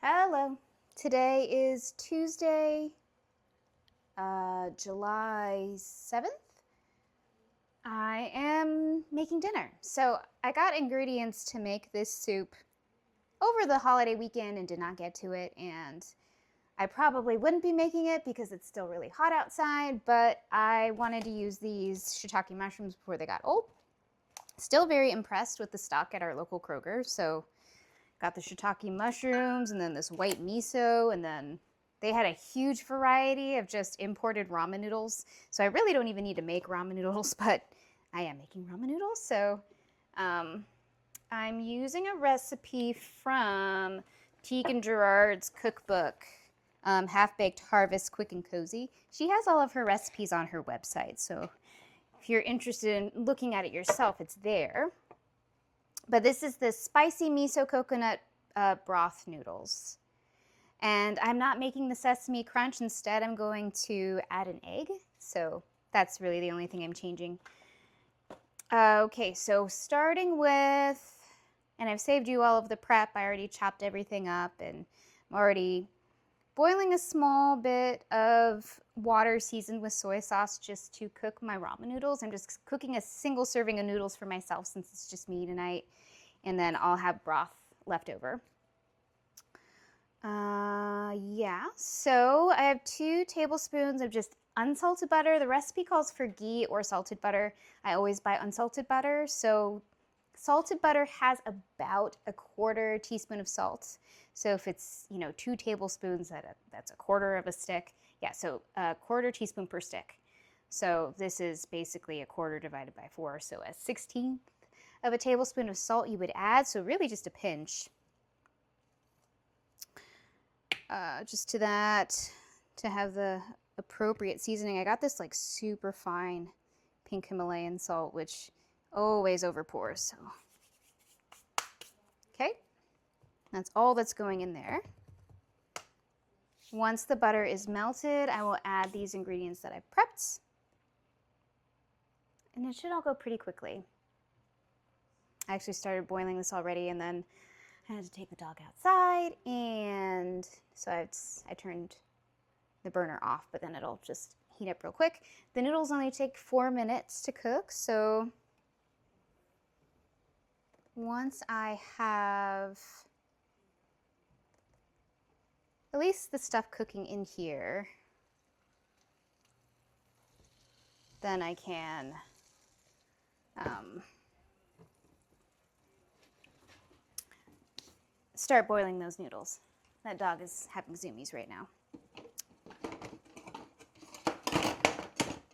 Hello. Today is Tuesday, July 7th. I am making dinner. So I got ingredients to make this soup over the holiday weekend and did not get to it. And I probably wouldn't be making it because it's still really hot outside, but I wanted to use these shiitake mushrooms before they got old. Still very impressed with the stock at our local Kroger. So got the shiitake mushrooms and then this white miso, and then they had a huge variety of just imported ramen noodles. So I really don't even need to make ramen noodles, but I am making ramen noodles. So I'm using a recipe from Tegan Gerard's cookbook, Half-Baked Harvest Quick and Cozy. She has all of her recipes on her website. So if you're interested in looking at it yourself, it's there. But this is the spicy miso coconut broth noodles. And I'm not making the sesame crunch. Instead, I'm going to add an egg. So that's really the only thing I'm changing. Okay, so starting with, and I've saved you all of the prep. I already chopped everything up, and I'm already boiling a small bit of water seasoned with soy sauce just to cook my ramen noodles. I'm just cooking a single serving of noodles for myself since it's just me tonight. And then I'll have broth left over. So I have 2 tablespoons of just unsalted butter. The recipe calls for ghee or salted butter. I always buy unsalted butter. So salted butter has about a 1/4 teaspoon of salt. So if it's, 2 tablespoons, that's a 1/4 of a stick. Yeah, so a 1/4 teaspoon per stick. So this is basically a 1/4 divided by 4. So a 16th of a tablespoon of salt you would add. So really just a pinch. Just to that, to have the appropriate seasoning. I got this like super fine pink Himalayan salt, which always overpours. So, okay, that's all that's going in there. Once the butter is melted, I will add these ingredients that I've prepped. And it should all go pretty quickly. I actually started boiling this already, and then I had to take the dog outside, and so I turned the burner off, but then it'll just heat up real quick. The noodles only take 4 minutes to cook, so once I have at least the stuff cooking in here, then I can start boiling those noodles. That dog is having zoomies right now.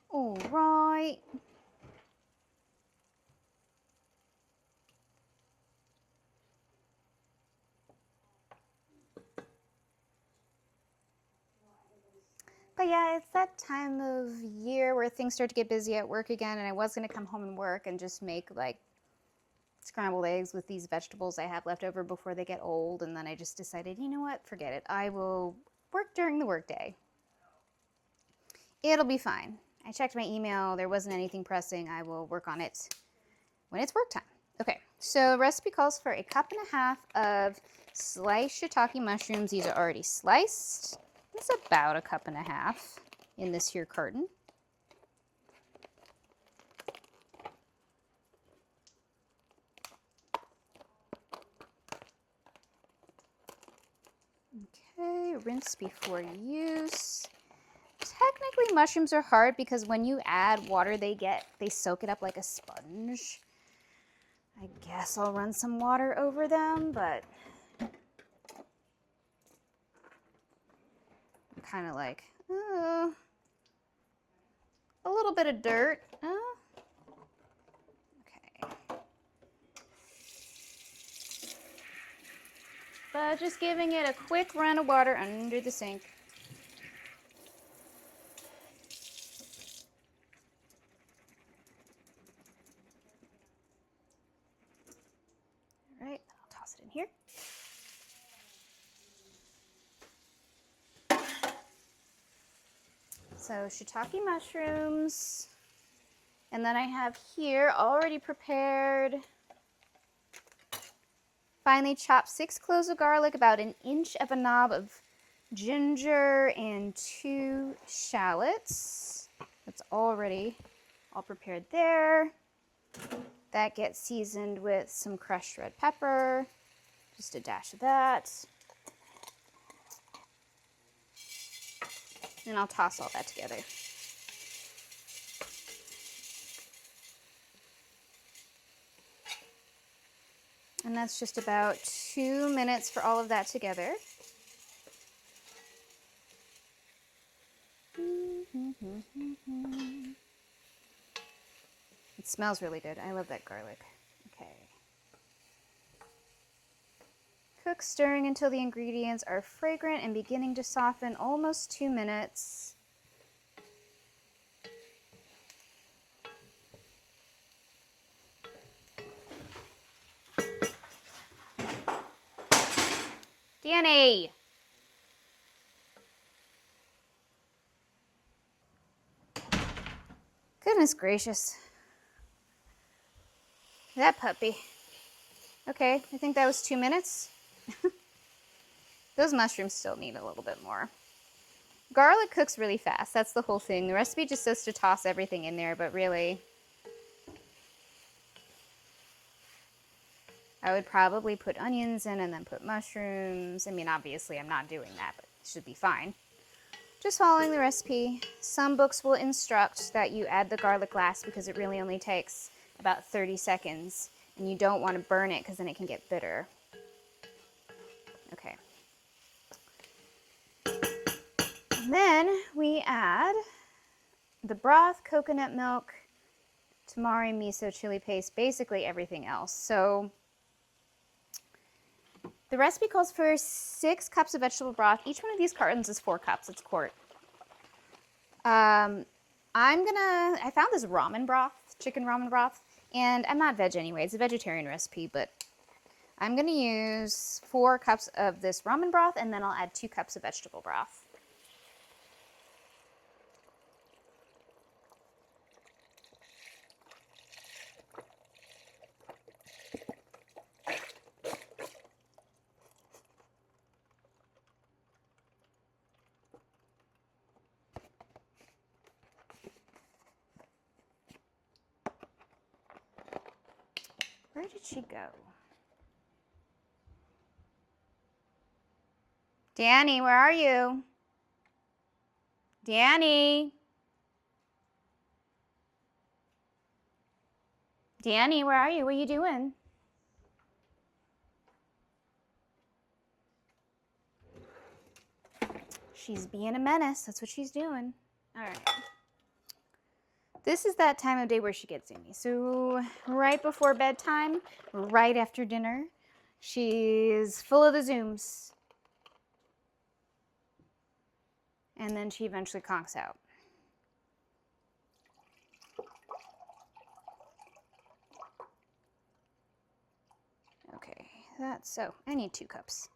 All right. But yeah, it's that time of year where things start to get busy at work again, and I was going to come home and work and just make like scrambled eggs with these vegetables I have left over before they get old, and then I just decided, you know what, forget it. I will work during the workday. It'll be fine. I checked my email. There wasn't anything pressing. I will work on it when it's work time. Okay, so the recipe calls for 1.5 cups of sliced shiitake mushrooms. These are already sliced. It's about 1.5 cups in this here carton. Okay, rinse before use. Technically, mushrooms are hard because when you add water, they soak it up like a sponge. I guess I'll run some water over them, but I'm kind of like, a little bit of dirt. Okay. But just giving it a quick run of water under the sink. All right, I'll toss it in here. So shiitake mushrooms, and then I have here already prepared Finely chop 6 cloves of garlic, about an inch of a knob of ginger, and 2 shallots. That's already all prepared there. That gets seasoned with some crushed red pepper, just a dash of that. And I'll toss all that together. And that's just about 2 minutes for all of that together. It smells really good. I love that garlic. Okay. Cook stirring until the ingredients are fragrant and beginning to soften, almost 2 minutes. Danny! Goodness gracious. That puppy. Okay, I think that was 2 minutes. Those mushrooms still need a little bit more. Garlic cooks really fast. That's the whole thing. The recipe just says to toss everything in there, but really, I would probably put onions in and then put mushrooms. I mean, obviously I'm not doing that, but it should be fine. Just following the recipe. Some books will instruct that you add the garlic last because it really only takes about 30 seconds, and you don't want to burn it because then it can get bitter. Okay. And then we add the broth, coconut milk, tamari, miso, chili paste, basically everything else. So the recipe calls for 6 cups of vegetable broth. Each one of these cartons is 4 cups. It's a quart. I found this ramen broth, chicken ramen broth, and I'm not veg anyway. It's a vegetarian recipe, but I'm going to use 4 cups of this ramen broth, and then I'll add 2 cups of vegetable broth. Where did she go? Danny, where are you? Danny? Danny, where are you? What are you doing? She's being a menace. That's what she's doing. All right. This is that time of day where she gets zoomy. So right before bedtime, right after dinner, she's full of the zooms. And then she eventually conks out. Okay, that's so. I need 2 cups.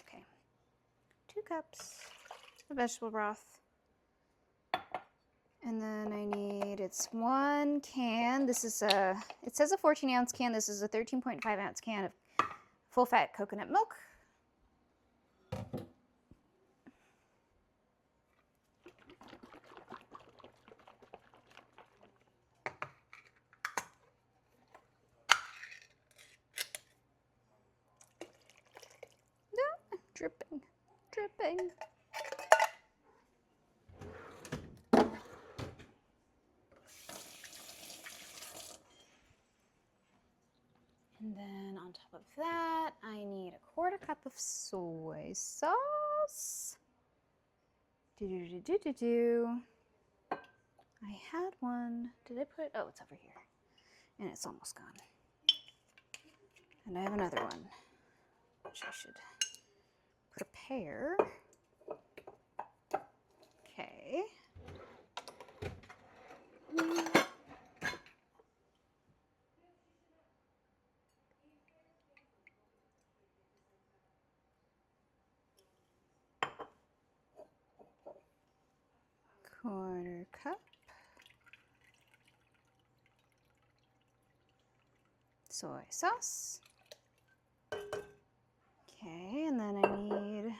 Okay, 2 cups of vegetable broth. And then I need, it's 1 can. This is a, it says a 14-ounce can. This is a 13.5-ounce can of full-fat coconut milk. No, dripping, dripping. And then on top of that, I need a 1/4 cup of soy sauce. I had one. Did I put it? Oh, it's over here. And it's almost gone. And I have another one, which I should prepare. Okay. Quarter cup. soy sauce. Okay, and then I need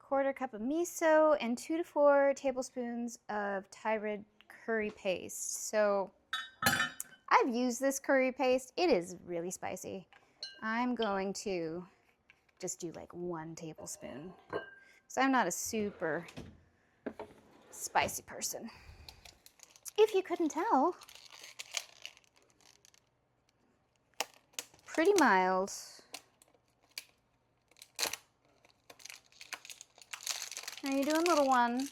1/4 cup of miso and 2 to 4 tablespoons of Thai red curry paste. So I've used this curry paste. It is really spicy. I'm going to just do like 1 tablespoon. So I'm not a super spicy person. If you couldn't tell, pretty mild. How are you doing, little one?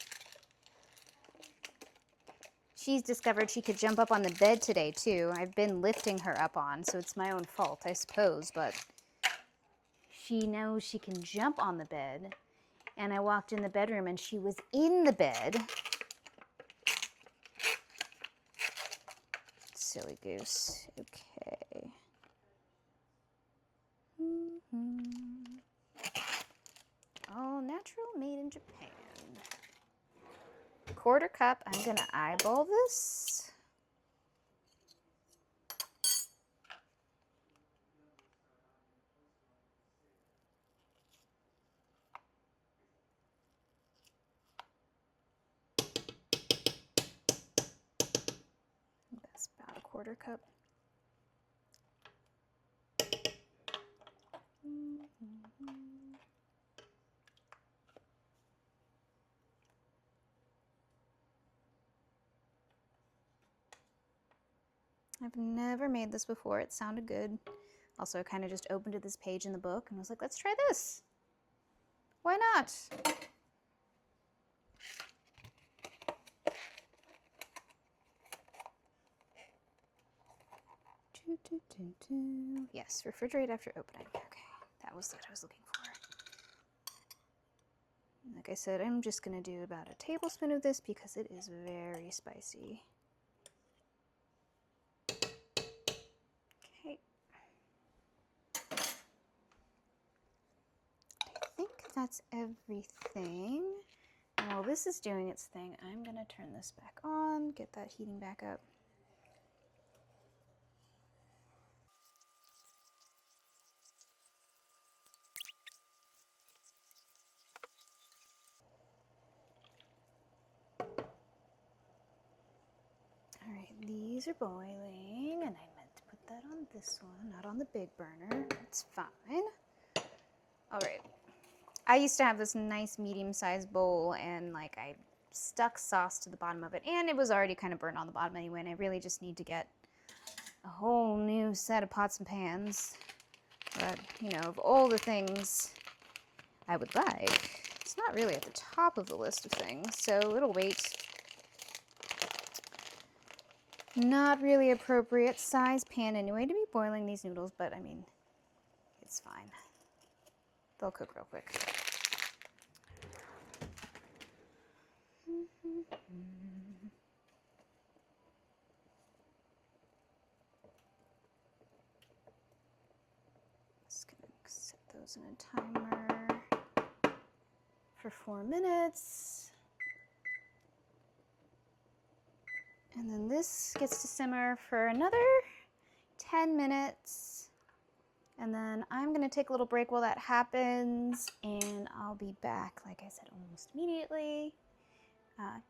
She's discovered she could jump up on the bed today, too. I've been lifting her up on, so it's my own fault, I suppose, but she knows she can jump on the bed. And I walked in the bedroom and she was in the bed. Silly goose. Okay. All natural, made in Japan. 1/4 cup. I'm going to eyeball this. That's about 1/4 cup. I've never made this before. It sounded good. Also, I kind of just opened to this page in the book and was like, let's try this. Why not? Yes, refrigerate after opening. Okay, that was what I was looking for. Like I said, I'm just going to do about 1 tablespoon of this because it is very spicy. Okay. I think that's everything. And while this is doing its thing, I'm going to turn this back on, get that heating back up. All right, these are boiling, and I meant to put that on this one, not on the big burner. It's fine. All right. I used to have this nice medium-sized bowl, and like I stuck sauce to the bottom of it, and it was already kind of burnt on the bottom anyway, and I really just need to get a whole new set of pots and pans. But, you know, of all the things I would like, it's not really at the top of the list of things, so it'll wait. Not really appropriate size pan anyway to be boiling these noodles, but I mean, it's fine. They'll cook real quick. Just gonna set those in a timer for 4 minutes. And then this gets to simmer for another 10 minutes. And then I'm gonna take a little break while that happens, and I'll be back, like I said, almost immediately. Yeah.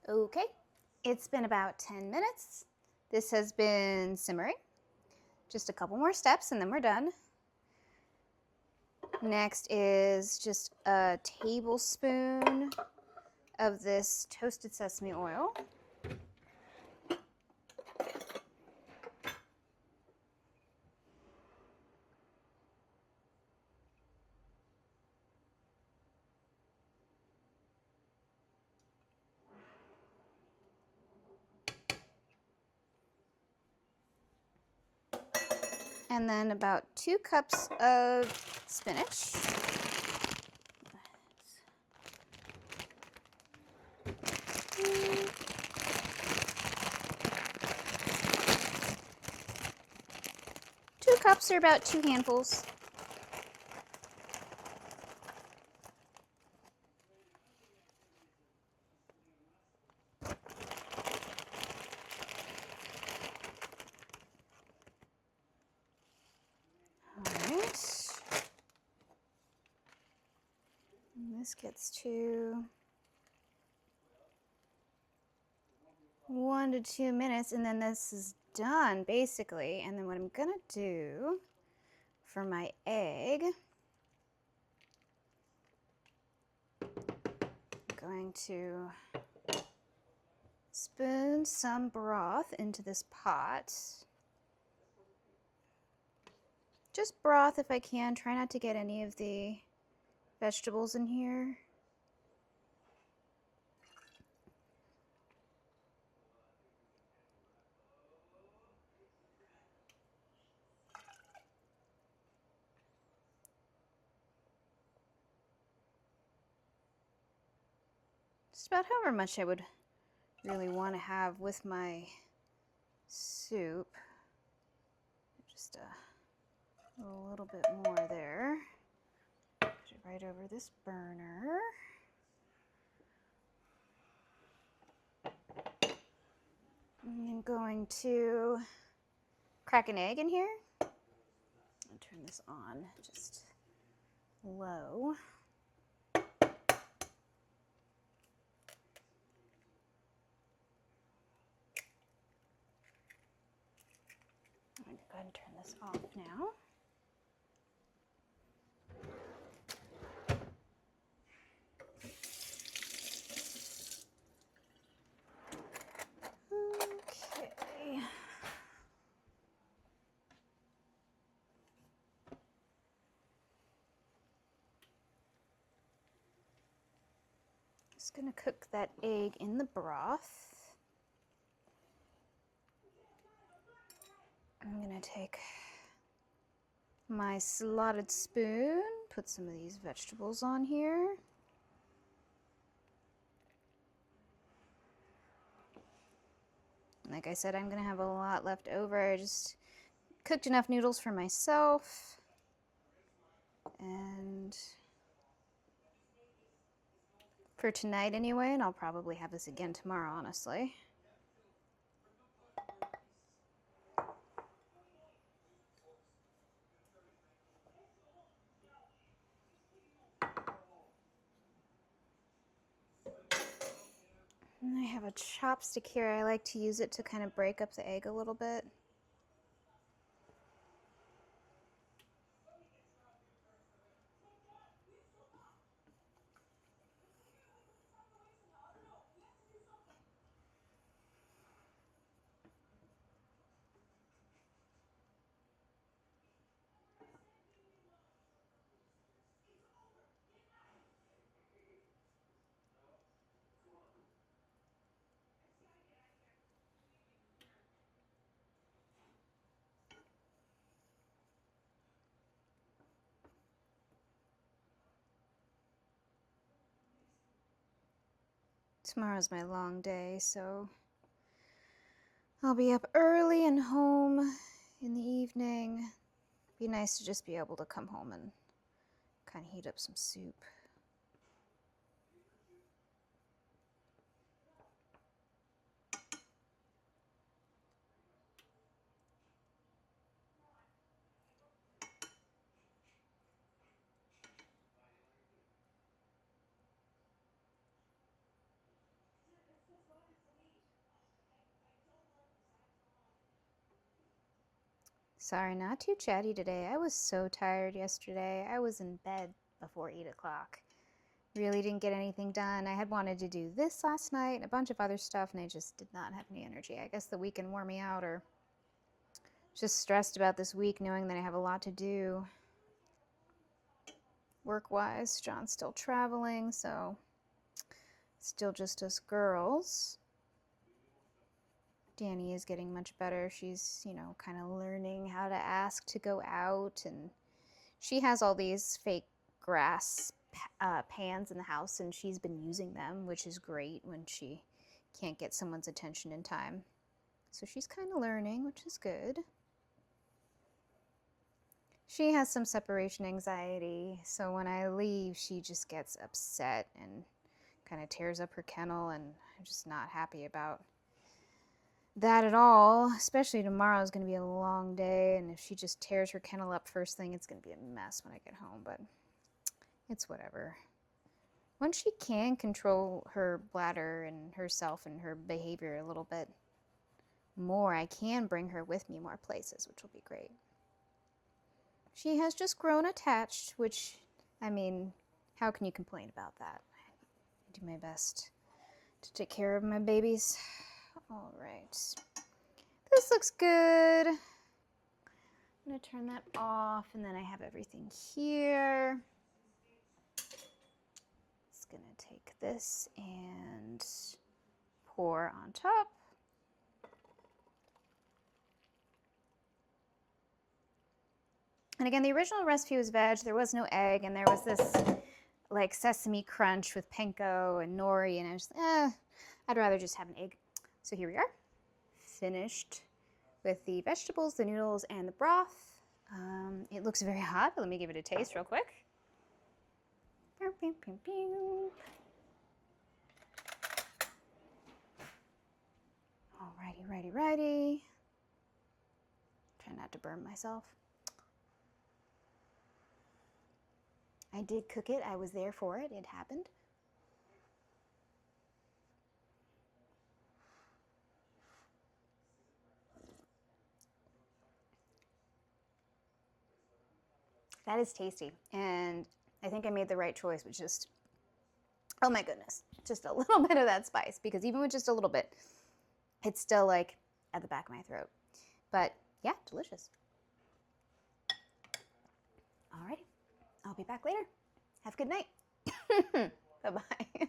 Okay, it's been about 10 minutes. This has been simmering. Just a couple more steps and then we're done. Next is just a tablespoon of this toasted sesame oil. And then about 2 cups of spinach. 2 cups are about 2 handfuls. This gets to 1 to 2 minutes, and then this is done basically. And then what I'm gonna do for my egg, I'm going to spoon some broth into this pot. Just broth if I can. Try not to get any of the vegetables in here. Just about however much I would really want to have with my soup. Just a little bit more there. Put it right over this burner. I'm going to crack an egg in here. I'll turn this on just low. I'm going to go ahead and turn this off now. Okay. Just going to cook that egg in the broth. I'm going to take my slotted spoon, put some of these vegetables on here. Like I said, I'm going to have a lot left over. I just cooked enough noodles for myself. And for tonight anyway, and I'll probably have this again tomorrow, honestly. And I have a chopstick here. I like to use it to kind of break up the egg a little bit. Tomorrow's my long day, so I'll be up early and home in the evening. Be nice to just be able to come home and kind of heat up some soup. Sorry, not too chatty today. I was so tired yesterday. I was in bed before 8 o'clock. Really didn't get anything done. I had wanted to do this last night and a bunch of other stuff, and I just did not have any energy. I guess the weekend wore me out, or just stressed about this week knowing that I have a lot to do work-wise. John's still traveling, so still just us girls. Danny is getting much better. She's, you know, kind of learning how to ask to go out, and she has all these fake grass pans in the house, and she's been using them, which is great when she can't get someone's attention in time. So she's kind of learning, which is good. She has some separation anxiety, so when I leave, she just gets upset and kind of tears up her kennel, and I'm just not happy about that at all. Especially tomorrow is going to be a long day, and if she just tears her kennel up first thing, it's going to be a mess when I get home, but it's whatever. Once she can control her bladder and herself and her behavior a little bit more, I can bring her with me more places, which will be great. She has just grown attached, which, I mean, how can you complain about that? I do my best to take care of my babies. All right. This looks good. I'm going to turn that off, and then I have everything here. Just going to take this and pour on top. And again, the original recipe was veg. There was no egg, and there was this like sesame crunch with panko and nori, and I was I'd rather just have an egg. So here we are, finished with the vegetables, the noodles, and the broth. It looks very hot, but let me give it a taste real quick. Alrighty, righty. Try not to burn myself. I did cook it. I was there for it. It happened. That is tasty. And I think I made the right choice with just, oh my goodness, just a little bit of that spice. Because even with just a little bit, it's still like at the back of my throat. But yeah, delicious. Alrighty. I'll be back later. Have a good night. Bye-bye.